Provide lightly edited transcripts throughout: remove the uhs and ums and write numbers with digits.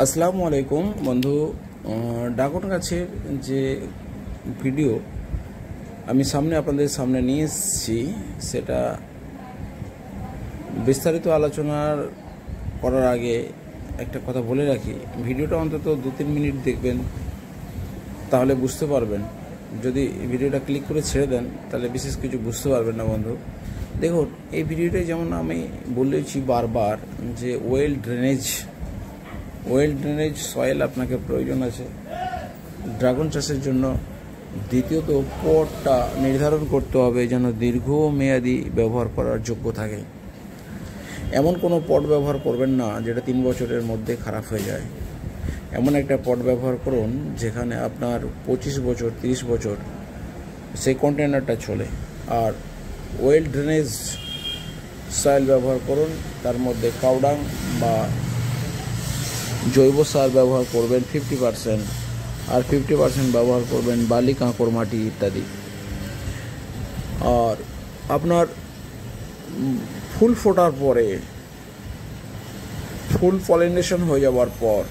আসসালামু আলাইকুম বন্ধু। ড্রাগন গাছের যে ভিডিও আমি আপনাদের সামনে নিয়ে এসেছি, সেটা বিস্তারিত আলোচনার করার আগে একটা কথা বলে রাখি। ভিডিওটা অন্তত 2-3 মিনিট দেখবেন, তাহলে বুঝতে পারবেন। যদি ভিডিওটা ক্লিক করে ছেড়ে দেন তাহলে বিশেষ কিছু বুঝতে পারবেন না বন্ধু। দেখুন, এই ভিডিওটাই যেমন আমি বলেছি বারবার যে ওয়েল ড্রেনেজ সয়েল আপনাকে প্রয়োজন আছে ড্রাগন চাষের জন্য। দ্বিতীয়ত, পটটা নির্ধারণ করতে হবে যেন দীর্ঘমেয়াদী ব্যবহার করার যোগ্য থাকে। এমন কোনো পট ব্যবহার করবেন না যেটা 3 বছরের মধ্যে খারাপ হয়ে যায়। এমন একটা পট ব্যবহার করুন যেখানে আপনার 25 বছর 30 বছর সেই কন্টেনারটা চলে। আর ওয়েল ড্রেনেজ সয়েল ব্যবহার করুন, তার মধ্যে কাউডাং বা জৈব সার ব্যবহার করবেন 50%, আর 50% ব্যবহার করবেন বালি, কাঁকড় মাটি ইত্যাদি। আর আপনার ফুল ফোটার পরে, ফুল পলিনেশন হয়ে যাওয়ার পর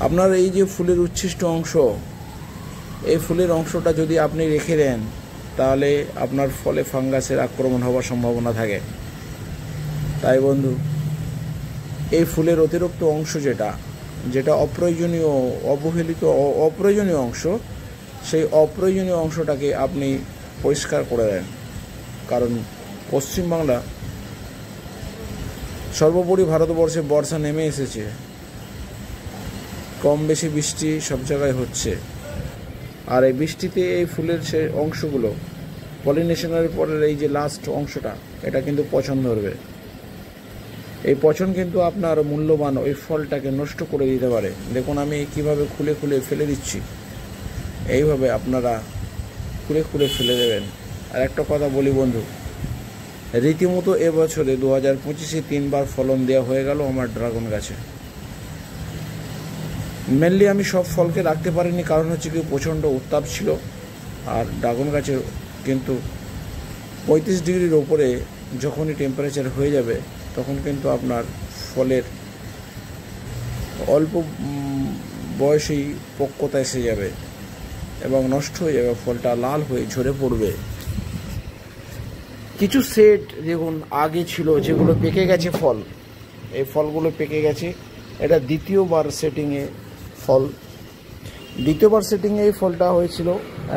আপনার এই যে ফুলের উচ্ছিষ্ট অংশ, এই ফুলের অংশটা যদি আপনি রেখে দেন তাহলে আপনার ফলে ফাঙ্গাসের আক্রমণ হওয়ার সম্ভাবনা থাকে। তাই বন্ধু, এই ফুলের অতিরিক্ত অংশ যেটা অপ্রয়োজনীয়, অবহেলিত অপ্রয়োজনীয় অংশ, সেই অপ্রয়োজনীয় অংশটাকে আপনি পরিষ্কার করে দেন। কারণ পশ্চিমবাংলা, সর্বোপরি ভারতবর্ষে বর্ষা নেমে এসেছে, কম বেশি বৃষ্টি সব জায়গায় হচ্ছে। আর এই বৃষ্টিতে এই ফুলের সে অংশগুলো পলিনেশনের পরের এই যে লাস্ট অংশটা, এটা কিন্তু পচন ধরবে। এই পচন কিন্তু আপনার মূল্যবান ওই ফলটাকে নষ্ট করে দিতে পারে। দেখুন আমি কিভাবে খুলে খুলে ফেলে দিচ্ছি, এইভাবে আপনারা খুলে খুলে ফেলে দেবেন। আর একটা কথা বলি বন্ধু, রীতিমতো এবছরে 2025-এ 3বার ফলন দেওয়া হয়ে গেল আমার ড্রাগন গাছে। মেনলি আমি সব ফলকে রাখতে পারিনি, কারণ হচ্ছে কি প্রচণ্ড উত্তাপ ছিল। আর ড্রাগন গাছের কিন্তু 35 ডিগ্রির ওপরে যখনই টেম্পারেচার হয়ে যাবে তখন কিন্তু আপনার ফলের অল্প বয়সেই পক্বতা এসে যাবে এবং নষ্ট হয়ে যাবে, ফলটা লাল হয়ে ঝরে পড়বে। কিছু সেট দেখুন আগে ছিল যেগুলো পেকে গেছে ফল, এই ফলগুলো পেকে গেছে। এটা দ্বিতীয়বার সেটিংয়ে ফল, দ্বিতীয়বার সেটিংয়ে এই ফলটা হয়েছিল,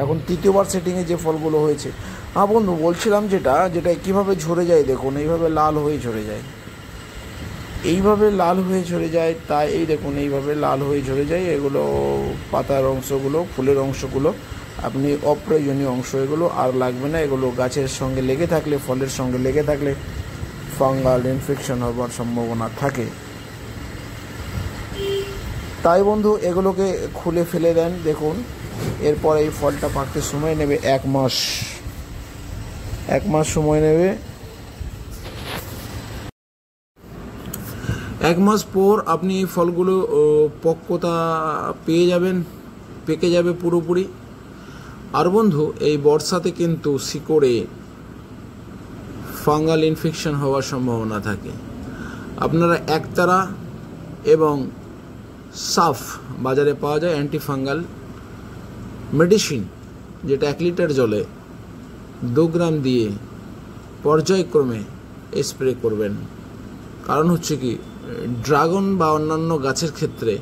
এখন তৃতীয়বার সেটিংয়ে যে ফলগুলো হয়েছে। হ্যাঁ বন্ধু, বলছিলাম যেটা কীভাবে ঝরে যায়, দেখুন এইভাবে লাল হয়ে ঝরে যায়, এইভাবে লাল হয়ে ঝরে যায়। তাই এই দেখুন এইভাবে লাল হয়ে ঝরে যায়। এগুলো পাতার অংশগুলো, ফুলের অংশগুলো, আপনি অপ্রয়োজনীয় অংশ, এগুলো আর লাগবে না। এগুলো গাছের সঙ্গে লেগে থাকলে, ফলের সঙ্গে লেগে থাকলে ফাঙ্গাল ইনফেকশন হবার সম্ভাবনা থাকে। তাই বন্ধু এগুলোকে খুলে ফেলে দেন। দেখুন এরপর এই ফলটা পাকতে সময় নেবে 1 মাস, 1 মাস সময় নেবে। 1 মাস পর আপনি এই ফলগুলো পক্বতা পেয়ে যাবেন, পেকে যাবে পুরোপুরি। আর বন্ধু, এই বর্ষাতে কিন্তু শিকড়ে ফাঙ্গাল ইনফেকশন হওয়ার সম্ভাবনা থাকে। আপনারা একতারা এবং সাফ বাজারে পাওয়া যায় অ্যান্টিফাঙ্গাল মেডিসিন, যেটা 1 লিটার জলে 2 গ্রাম দিয়ে পর্যায়ক্রমে স্প্রে করবেন। কারণ হচ্ছে কি, ড্রাগন বা অন্যান্য গাছের ক্ষেত্রে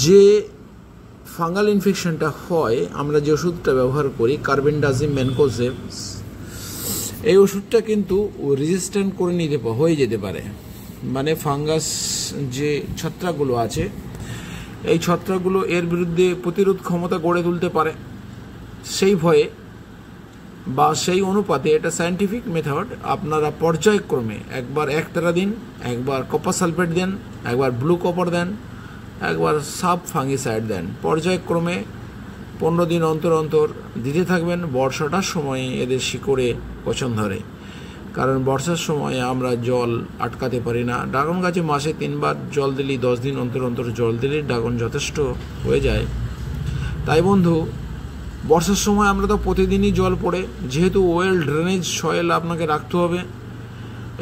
যে ফাঙ্গাল ইনফেকশনটা হয়, আমরা যে ওষুধটা ব্যবহার করি কার্বেন্ডাজিম ম্যানকোজেব, এই ওষুধটা কিন্তু রেজিস্ট্যান্ট করে হয়ে যেতে পারে। মানে ফাঙ্গাস যে ছত্রাকগুলো আছে, এই ছত্রাকগুলো এর বিরুদ্ধে প্রতিরোধ ক্ষমতা গড়ে তুলতে পারে। সেই ভয়ে বা সেই অনুপাতে, এটা সায়েন্টিফিক মেথড, আপনারা পর্যায়ক্রমে একবার একতারা দিন, একবার কপার সালফেট দেন, একবার ব্লু কপার দেন, একবার সাব ফাঙ্গিসাইড দেন। পর্যায়ক্রমে 15 দিন অন্তর অন্তর দিতে থাকবেন। বর্ষাটার সময়ে এদের শিকড়ে পচন ধরে, কারণ বর্ষার সময়ে আমরা জল আটকাতে পারি না। ড্রাগন গাছে মাসে 3বার জল দিলেই, 10 দিন অন্তর অন্তর জল দিলেই ড্রাগন যথেষ্ট হয়ে যায়। তাই বন্ধু, বর্ষার সময় আমরা তো প্রতিদিনই জল পড়ে, যেহেতু ওয়েল ড্রেনেজ সয়েল আপনাকে রাখতে হবে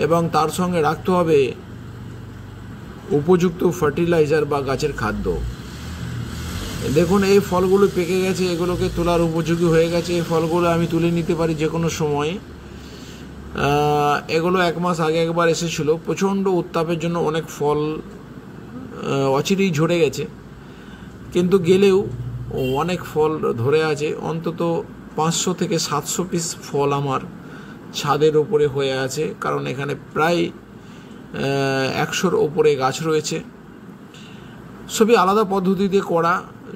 এবং তার সঙ্গে রাখতে হবে উপযুক্ত ফার্টিলাইজার বা গাছের খাদ্য। দেখুন এই ফলগুলো পেকে গেছে, এগুলোকে তোলার উপযোগী হয়ে গেছে। এই ফলগুলো আমি তুলে নিতে পারি যে কোনো সময়ে। এগুলো 1 মাস আগে একবার এসেছিল, প্রচণ্ড উত্তাপের জন্য অনেক ফল অচিরেই ঝরে গেছে, কিন্তু গেলেও অনেক ফল ধরে আছে। অন্তত 500 থেকে 700 পিস ফল আমার ছাদের ওপরে হয়ে আছে, কারণ এখানে প্রায় 100-র ওপরে গাছ রয়েছে। সবই আলাদা পদ্ধতিতে করা,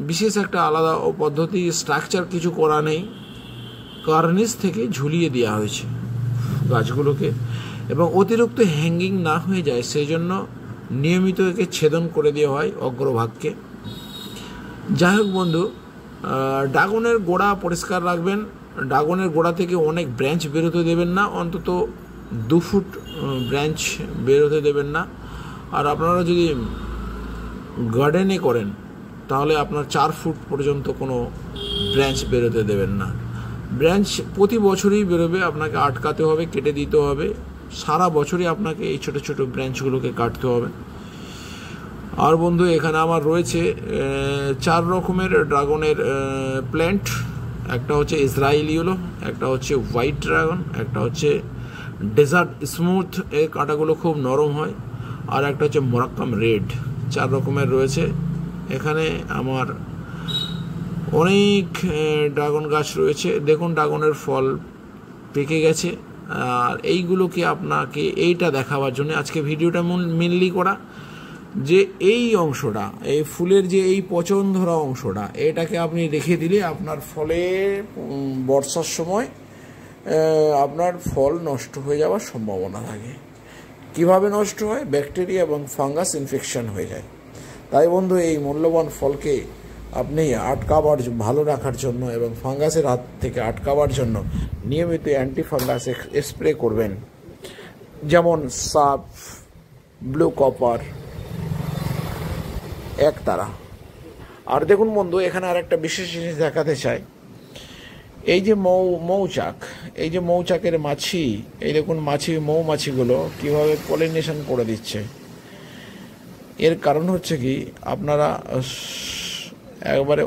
বিশেষ একটা আলাদা পদ্ধতি, স্ট্রাকচার কিছু করা নেই। কার্নিস থেকে ঝুলিয়ে দেওয়া হয়েছে গাছগুলোকে, এবং অতিরিক্ত হ্যাঙ্গিং না হয়ে যায় সেই জন্য নিয়মিত একে ছেদন করে দেওয়া হয় অগ্রভাগকে। যাই হোক বন্ধু, ড্রাগনের গোড়া পরিষ্কার রাখবেন। ড্রাগনের গোড়া থেকে অনেক ব্রাঞ্চ বেরোতে দেবেন না, অন্তত 2 ফুট ব্রাঞ্চ বেরোতে দেবেন না। আর আপনারা যদি গার্ডেনে করেন তাহলে আপনার 4 ফুট পর্যন্ত কোনো ব্রাঞ্চ বেরোতে দেবেন না। ব্রাঞ্চ প্রতি বছরই বেরোবে, আপনাকে আটকাতে হবে, কেটে দিতে হবে। সারা বছরই আপনাকে এই ছোট ছোট ব্রাঞ্চগুলোকে কাটতে হবে। আর বন্ধু, এখানে আমার রয়েছে 4 রকমের ড্রাগনের প্ল্যান্ট। একটা হচ্ছে ইসরায়েলিওলো, একটা হচ্ছে হোয়াইট ড্রাগন, একটা হচ্ছে ডেজার্ট স্মুথ, এর কাঁটাগুলো খুব নরম হয়, আর একটা হচ্ছে মোরাক্কাম রেড। 4 রকমের রয়েছে। এখানে আমার অনেক ড্রাগন গাছ রয়েছে। দেখুন ড্রাগনের ফল পেকে গেছে। আর এইগুলোকে আপনাকে এইটা দেখাবার জন্য আজকে ভিডিওটা মেনলি করা, যে এই অংশটা, এই ফুলের যে এই পচন ধরা অংশটা, এটাকে আপনি রেখে দিলে আপনার ফলে বর্ষার সময় আপনার ফল নষ্ট হয়ে যাওয়ার সম্ভাবনা থাকে। কিভাবে নষ্ট হয়? ব্যাকটেরিয়া এবং ফাঙ্গাস ইনফেকশন হয়ে যায়। তাই বন্ধু, এই মূল্যবান ফলকে আপনি আটকাবার, ভালো রাখার জন্য এবং ফাঙ্গাসের হাত থেকে আটকাবার জন্য নিয়মিত অ্যান্টিফাঙ্গাস স্প্রে করবেন, যেমন সাপ, ব্লু কপার, একতারা। আর দেখুন বন্ধু, এখানে আর একটা বিশেষ জিনিস দেখাতে চাই। এই যে মৌচাক, এই যে মৌচাকের মাছি, এই দেখুন মৌমাছিগুলো কীভাবে পলিনেশন করে দিচ্ছে। এর কারণ হচ্ছে কি, আপনারা একবারে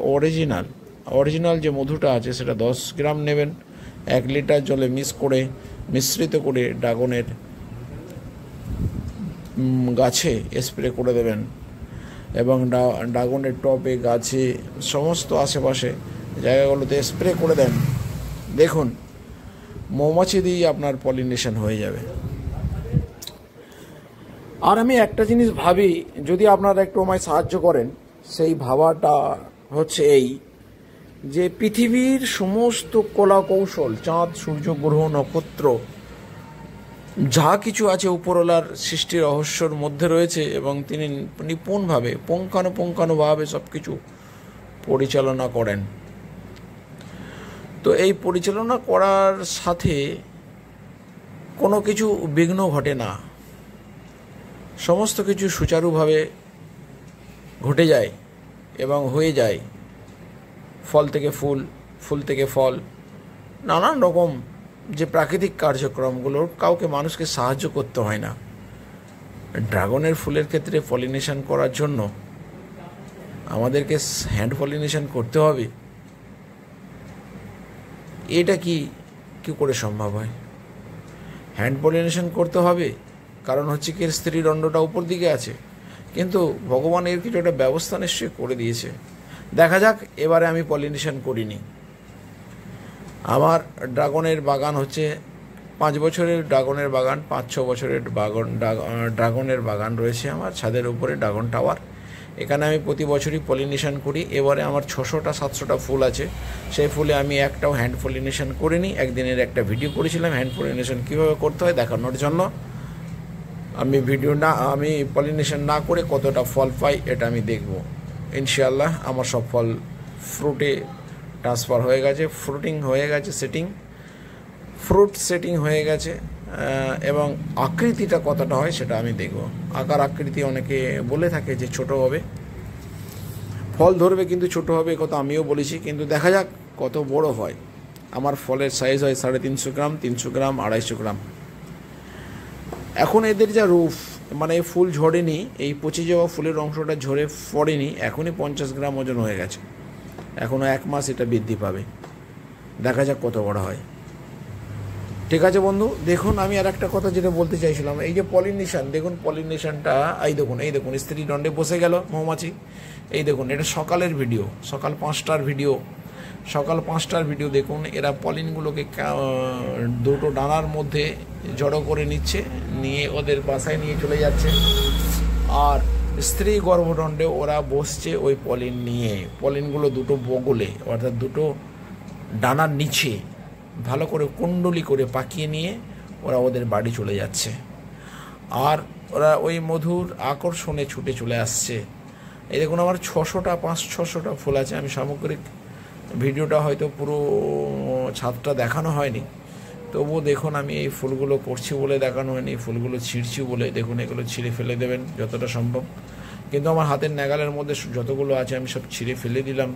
অরিজিনাল যে মধুটা আছে সেটা 10 গ্রাম নেবেন, 1 লিটার জলে মিশ্রিত করে ড্রাগনের গাছে স্প্রে করে দেবেন, এবং ড্রাগনের টবে, গাছে, সমস্ত আশেপাশে জায়গাগুলোতে স্প্রে করে দেন। দেখুন মৌমাছি দিয়েই আপনার পলিনেশন হয়ে যাবে। আর আমি একটা জিনিস ভাবি, যদি আপনারা একটু আমায় সাহায্য করেন, সেই ভাবাটা হচ্ছে এই, যে পৃথিবীর সমস্ত কলা কৌশল, চাঁদ, সূর্য, গ্রহ, নক্ষত্র, যা কিছু আছে উপরওয়ালার সৃষ্টি রহস্যর মধ্যে রয়েছে, এবং তিনি নিপুণভাবে পুঙ্খানুপুঙ্খানুভাবে সব কিছু পরিচালনা করেন। তো এই পরিচালনা করার সাথে কোনো কিছু বিঘ্ন ঘটে না, সমস্ত কিছু সুচারুভাবে ঘটে যায় এবং হয়ে যায়। ফল থেকে ফুল, ফুল থেকে ফল, নানান রকম যে প্রাকৃতিক কার্যক্রমগুলোর কাউকে মানুষকে সাহায্য করতে হয় না। ড্রাগনের ফুলের ক্ষেত্রে পলিনেশন করার জন্য আমাদেরকে হ্যান্ড পলিনেশন করতে হবে। এটা কি করে সম্ভব হয়? হ্যান্ড পলিনেশন করতে হবে, কারণ হচ্ছে কি, স্ত্রীদণ্ডটা উপর দিকে আছে, কিন্তু ভগবান এর কিছু একটা ব্যবস্থা নিশ্চয়ই করে দিয়েছে। দেখা যাক, এবারে আমি পলিনেশন করিনি। আমার ড্রাগনের বাগান হচ্ছে 5 বছরের ড্রাগনের বাগান, 5-6 বছরের ড্রাগনের বাগান রয়েছে আমার ছাদের উপরে, ড্রাগন টাওয়ার। এখানে আমি প্রতি বছরই পলিনেশন করি। এবারে আমার 600-700টা ফুল আছে, সেই ফুলে আমি একটাও হ্যান্ড পলিনেশন করিনি। একদিনের একটা ভিডিও করেছিলাম হ্যান্ড পলিনেশন কীভাবে করতে হয় দেখানোর জন্য। আমি পলিনেশন না করে কতটা ফল পাই এটা আমি দেখব। ইনশাআল্লাহ আমার সব ফল ফ্রুটে ট্রান্সফার হয়ে গেছে, ফ্রুট সেটিং হয়ে গেছে, এবং আকৃতিটা কতটা হয় সেটা আমি দেখব। আকৃতি অনেকে বলে থাকে যে ছোট হবে, ফল ধরবে কিন্তু ছোট হবে, কথা আমিও বলেছি, কিন্তু দেখা যাক কত বড় হয়। আমার ফলের সাইজ হয় 350 গ্রাম, 300 গ্রাম, 250 গ্রাম। এখন এদের যা রূপ, মানে এই ফুল ঝরেনি, এই পচে যাওয়া ফুলের অংশটা ঝরে পড়েনি, এখনই 50 গ্রাম ওজন হয়ে গেছে। এখনও 1 মাস এটা বৃদ্ধি পাবে, দেখা যাক কত বড় হয়। ঠিক আছে বন্ধু, দেখুন আমি আর একটা কথা যেটা বলতে চাইছিলাম, এই যে পলিনেশন, দেখুন পলিনেশনটা, এই দেখুন স্ত্রী দণ্ডে বসে গেল মৌমাছি। এই দেখুন, এটা সকালের ভিডিও, সকাল 5টার ভিডিও, সকাল 5টার ভিডিও। দেখুন এরা পলিনগুলোকে দুটো ডানার মধ্যে জড়ো করে নিচ্ছে, নিয়ে ওদের বাসায় নিয়ে চলে যাচ্ছে। আর স্ত্রী গর্ভদণ্ডে ওরা বসছে ওই পলিন নিয়ে। পলিনগুলো দুটো বগলে, অর্থাৎ দুটো ডানার নিচে ভালো করে কুণ্ডলি করে পাকিয়ে নিয়ে ওরা ওদের বাড়ি চলে যাচ্ছে। আর ওরা ওই মধুর আকর্ষণে ছুটে চলে আসছে। এই দেখুন আমার 500-600টা ফুল আছে। আমি সামগ্রিক ভিডিওটা হয়তো পুরো ছাদটা দেখানো হয়নি, তবুও দেখুন আমি এই ফুলগুলো করছি বলে দেখানো হয়নি, ফুলগুলো ছিঁড়ছি বলে। দেখুন এগুলো ছিঁড়ে ফেলে দেবেন যতটা সম্ভব, কিন্তু আমার হাতের নাগালের মধ্যে যতগুলো আছে আমি সব ছিঁড়ে ফেলে দিলাম,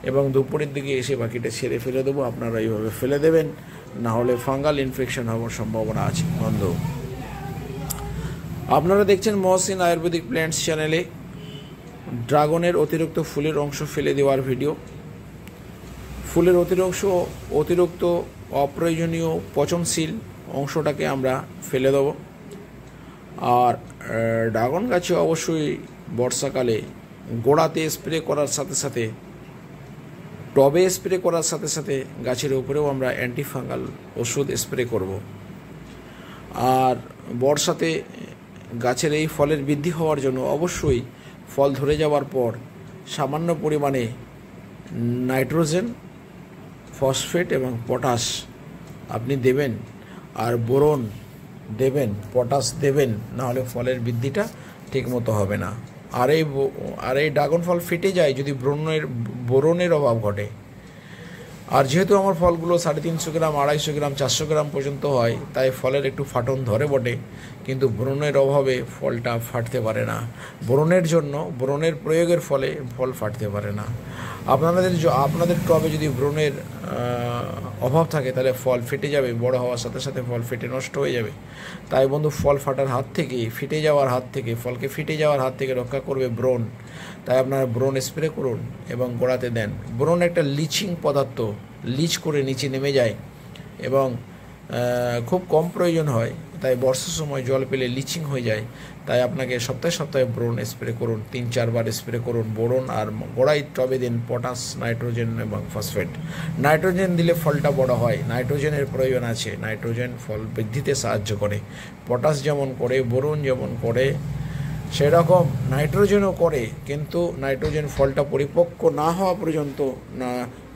এবং দুপুরের দিকে এসে বাকিটা ছেড়ে ফেলে দেবো। আপনারা এইভাবে ফেলে দেবেন, না হলে ফাঙ্গাল ইনফেকশন হওয়ার সম্ভাবনা আছে। বন্ধু, আপনারা দেখছেন মহসিন আয়ুর্বেদিক প্ল্যান্টস চ্যানেলে ড্রাগনের অতিরিক্ত ফুলের অংশ ফেলে দেওয়ার ভিডিও। ফুলের অতিরিক্ত অপ্রয়োজনীয় পচনশীল অংশটাকে আমরা ফেলে দেব। আর ড্রাগন গাছে অবশ্যই বর্ষাকালে গোড়াতে স্প্রে করার সাথে সাথে, টবে স্প্রে করার সাথে সাথে গাছের উপরেও আমরা অ্যান্টিফাঙ্গাল ওষুধ স্প্রে করব। আর বর্ষাতে গাছের এই ফলের বৃদ্ধি হওয়ার জন্য অবশ্যই ফল ধরে যাওয়ার পর সামান্য পরিমাণে নাইট্রোজেন, ফসফেট এবং পটাশ আপনি দেবেন, আর বোরন দেবেন, পটাশ দেবেন, নাহলে ফলের বৃদ্ধিটা ঠিকমতো হবে না। আর এই ড্রাগন ফল ফেটে যায় যদি বোরনের অভাব ঘটে। আর যেহেতু আমার ফলগুলো 350 গ্রাম, 250 গ্রাম, 400 গ্রাম পর্যন্ত হয়, তাই ফলের একটু ফাটন ধরে বটে, কিন্তু বোরনের অভাবে ফলটা ফাটতে পারে না। বোরনের প্রয়োগের ফলে ফল ফাটতে পারে না। আপনাদের টবে যদি বোরনের অভাব থাকে তাহলে ফল ফেটে যাবে, বড় হওয়ার সাথে সাথে ফল ফেটে নষ্ট হয়ে যাবে। তাই বন্ধু, ফল ফাটার হাত থেকে, ফলকে ফেটে যাওয়ার হাত থেকে রক্ষা করবে বোরন। তাই আপনারা বোরন স্প্রে করুন এবং গোড়াতে দেন। বোরন একটা লিচিং পদার্থ, লিচ করে নিচে নেমে যায় এবং খুব কম প্রয়োজন হয়, তাই বর্ষার সময় জল পেলে লিচিং হয়ে যায়। তাই আপনাকে সপ্তাহে সপ্তাহে বোরন স্প্রে করুন, 3-4 বার স্প্রে করুন বোরন। আর গোড়ায় টবে দিন পটাশ, নাইট্রোজেন এবং ফসফেট। নাইট্রোজেন দিলে ফলটা বড় হয়, নাইট্রোজেনের প্রয়োজন আছে। নাইট্রোজেন ফল বৃদ্ধিতে সাহায্য করে, পটাশ যেমন করে, বোরন যেমন করে, সেরকম নাইট্রোজেনও করে। কিন্তু নাইট্রোজেন ফলটা পরিপক্ক না হওয়া পর্যন্ত,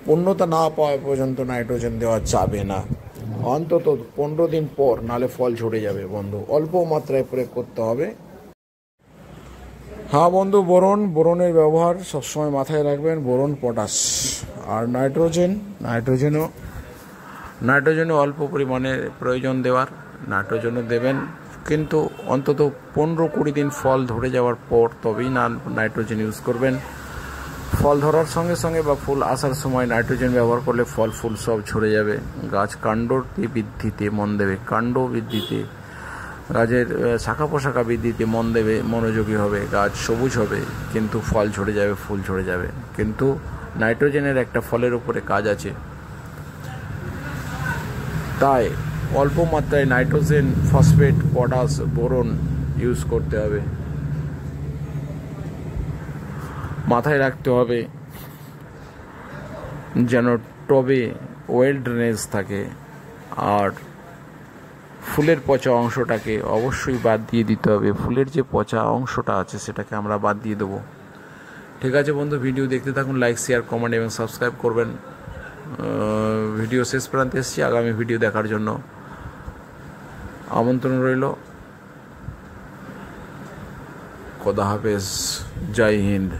পূর্ণতা না পাওয়া পর্যন্ত নাইট্রোজেন দেওয়া যাবে না, অন্তত 15 দিন পর, নাহলে ফল ঝরে যাবে। বন্ধু, অল্প মাত্রায় প্রয়োগ করতে হবে। হ্যাঁ বন্ধু, বোরনের ব্যবহার সবসময় মাথায় রাখবেন, বোরন, পটাশ। আর নাইট্রোজেনও অল্প পরিমাণে প্রয়োজন দেওয়ার, নাইট্রোজেনও দেবেন, কিন্তু অন্তত 15-20 দিন ফল ধরে যাওয়ার পর তবেই নাইট্রোজেন ইউজ করবেন। ফল ধরার সঙ্গে সঙ্গে বা ফুল আসার সময় নাইট্রোজেন ব্যবহার করলে ফল ফুল সব ঝরে যাবে। গাছ কাণ্ডটি বৃদ্ধিতে মন দেবে, কাণ্ড বৃদ্ধিতে, গাছের শাখা প্রশাখা বৃদ্ধিতে মন দেবে, মনোযোগী হবে, গাছ সবুজ হবে, কিন্তু ফল ঝরে যাবে, ফুল ঝরে যাবে। কিন্তু নাইট্রোজেনের একটা ফলের উপরে কাজ আছে, তাই অল্প মাত্রায় nitrogen, phosphate, potash, boron use করতে হবে। মাথায় রাখতে হবে যেন টবে ওয়েল ড্রেনেজ থাকে। আর ফুলের পচা অংশটাকে অবশ্যই বাদ দিয়ে দিতে হবে। ফুলের যে পচা অংশটা আছে সেটাকে আমরা বাদ দিয়ে দেবো। ঠিক আছে বন্ধু, ভিডিও দেখতে থাকুন, লাইক, শেয়ার, কমেন্ট এবং সাবস্ক্রাইব করবেন। ভিডিও শেষ প্রান্তে এসেছি, আগামী ভিডিও দেখার জন্য আমন্ত্রণ রইল। খোদা হাফেজ, জয় হিন্দ।